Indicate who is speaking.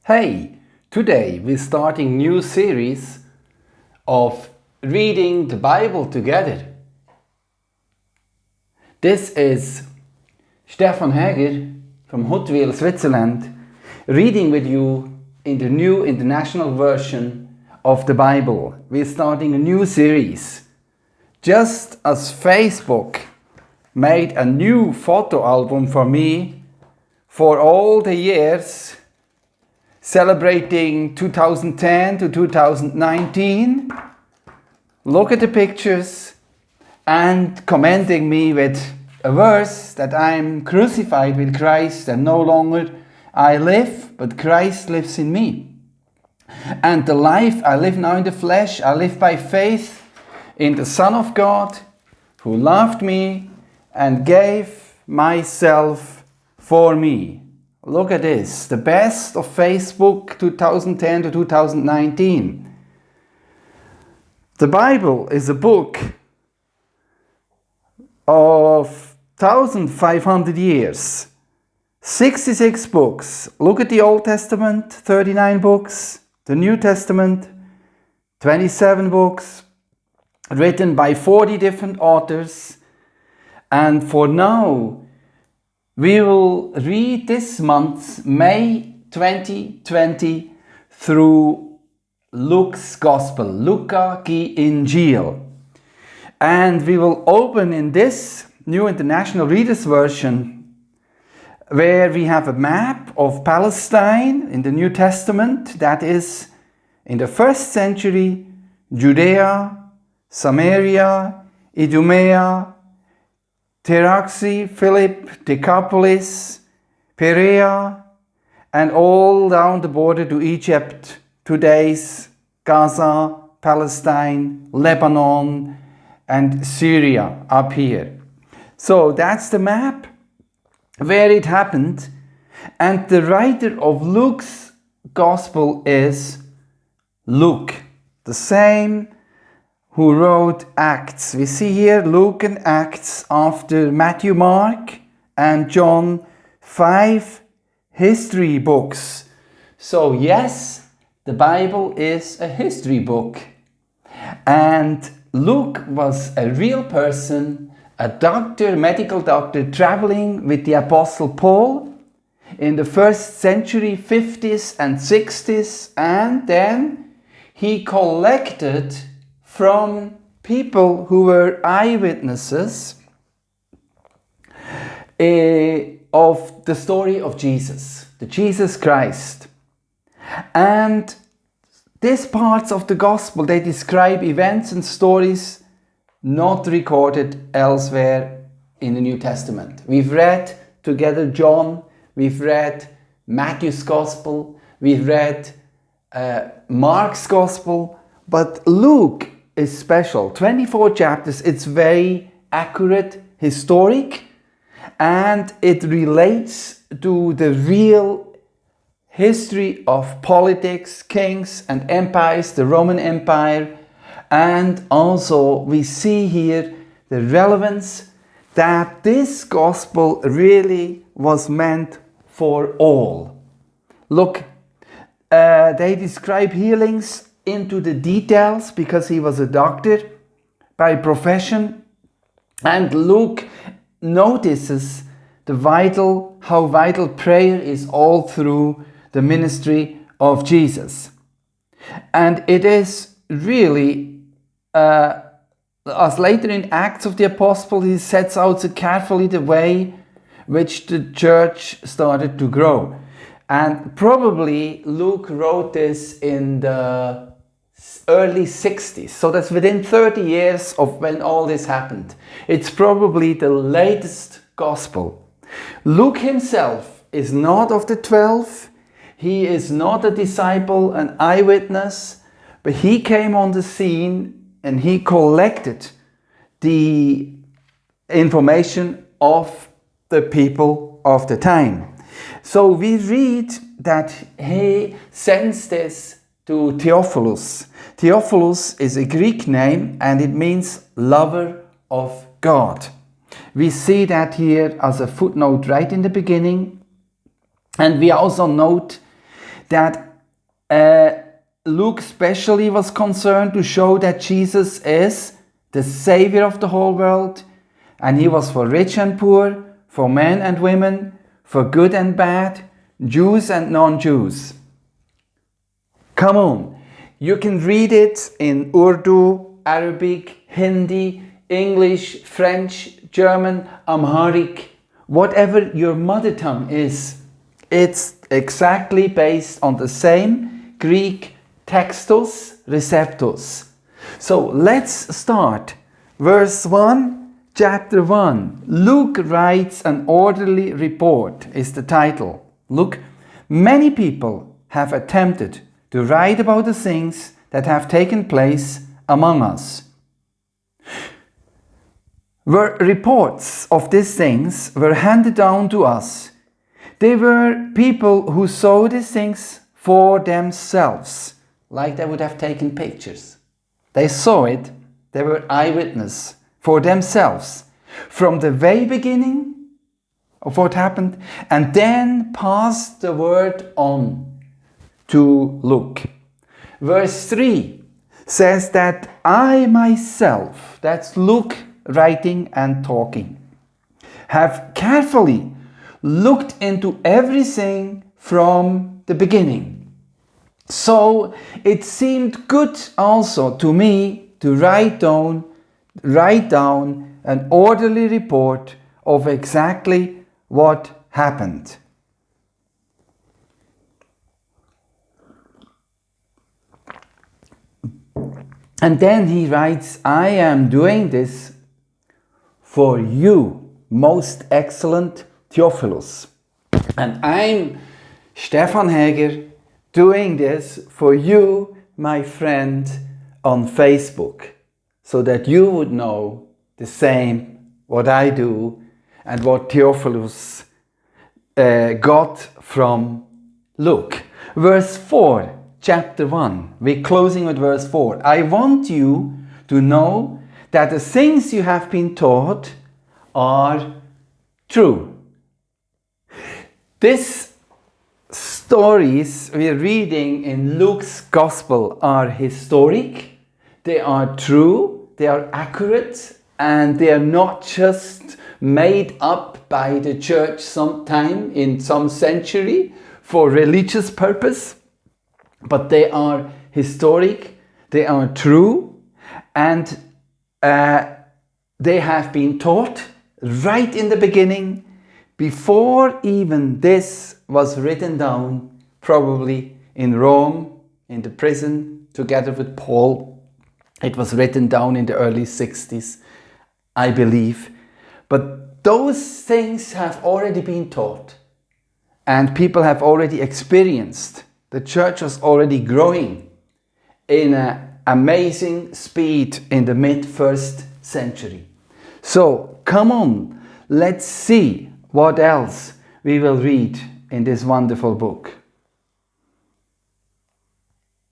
Speaker 1: Hey, today we're starting a new series of reading the Bible together. This is Stefan Hager from Huttwil, Switzerland, reading with you in the new international version of the Bible. We're starting a new series. Just as Facebook made a new photo album for me for all the years celebrating 2010 to 2019. Look at the pictures and commenting me with a verse that I'm crucified with Christ and no longer I live, but Christ lives in me. And the life I live now in the flesh, I live by faith in the Son of God who loved me and gave myself for me. Look at this, the best of Facebook 2010 to 2019. The Bible is a book of 1,500 years, 66 books. Look at the Old Testament, 39 books, the New Testament, 27 books, written by 40 different authors. And for now, we will read this month, May 2020, through Luke's Gospel, Luca ki Injiil. And we will open in this New International Reader's Version, where we have a map of Palestine in the New Testament, that is in the 1st century, Judea, Samaria, Idumea, Teraxi, Philip, Decapolis, Perea, and all down the border to Egypt, today's Gaza, Palestine, Lebanon, and Syria up here. So that's the map where it happened. And the writer of Luke's Gospel is Luke, the same who wrote Acts. We see here Luke and Acts after Matthew, Mark, and John, 5 history books. So yes, the Bible is a history book. And Luke was a real person, a doctor, medical doctor, traveling with the Apostle Paul in the 1st century, 50s and 60s. And then he collected from people who were eyewitnesses of the story of Jesus, the Jesus Christ. And these parts of the gospel, they describe events and stories not recorded elsewhere in the New Testament. We've read together John, we've read Matthew's gospel, we've read Mark's gospel, but Luke is special. 24 chapters, it's very accurate, historic, and it relates to the real history of politics, kings and empires, the Roman Empire, and also we see here the relevance that this gospel really was meant for all. Look, they describe healings into the details because he was a doctor by profession, and Luke notices how vital prayer is all through the ministry of Jesus. And it is really, as later in Acts of the Apostle, he sets out so carefully the way which the church started to grow. And probably Luke wrote this in the early 60s, so that's within 30 years of when all this happened. It's probably the latest gospel. Luke himself is not of the 12, he is not a disciple, an eyewitness, but he came on the scene and he collected the information of the people of the time. So we read that he sends this to Theophilus. Theophilus is a Greek name and it means lover of God. We see that here as a footnote right in the beginning. And we also note that Luke especially was concerned to show that Jesus is the Savior of the whole world, and he was for rich and poor, for men and women, for good and bad, Jews and non-Jews. Come on, you can read it in Urdu, Arabic, Hindi, English, French, German, Amharic, whatever your mother tongue is. It's exactly based on the same Greek textus receptus. So let's start. Verse 1, chapter 1. Luke writes an orderly report is the title. Look, many people have attempted to write about the things that have taken place among us. Reports of these things were handed down to us. They were people who saw these things for themselves, like they would have taken pictures. They saw it, they were eyewitness for themselves, from the very beginning of what happened, and then passed the word on to Luke. Verse 3 says that I myself, that's Luke writing and talking, have carefully looked into everything from the beginning. So it seemed good also to me to write down an orderly report of exactly what happened. And then he writes, I am doing this for you, most excellent Theophilus. And I'm, Stefan Hager, doing this for you, my friend, on Facebook, so that you would know the same what I do and what Theophilus got from Luke. Verse 4, chapter 1. We're closing with verse 4. I want you to know that the things you have been taught are true. These stories we're reading in Luke's Gospel are historic, they are true, they are accurate, and they are not just made up by the church sometime in some century for religious purpose, but they are historic, they are true, and they have been taught right in the beginning, before even this was written down, probably in Rome, in the prison, together with Paul. It was written down in the early 60s, I believe. But those things have already been taught, and people have already experienced. The church was already growing in an amazing speed in the mid-1st century. So, come on, let's see what else we will read in this wonderful book.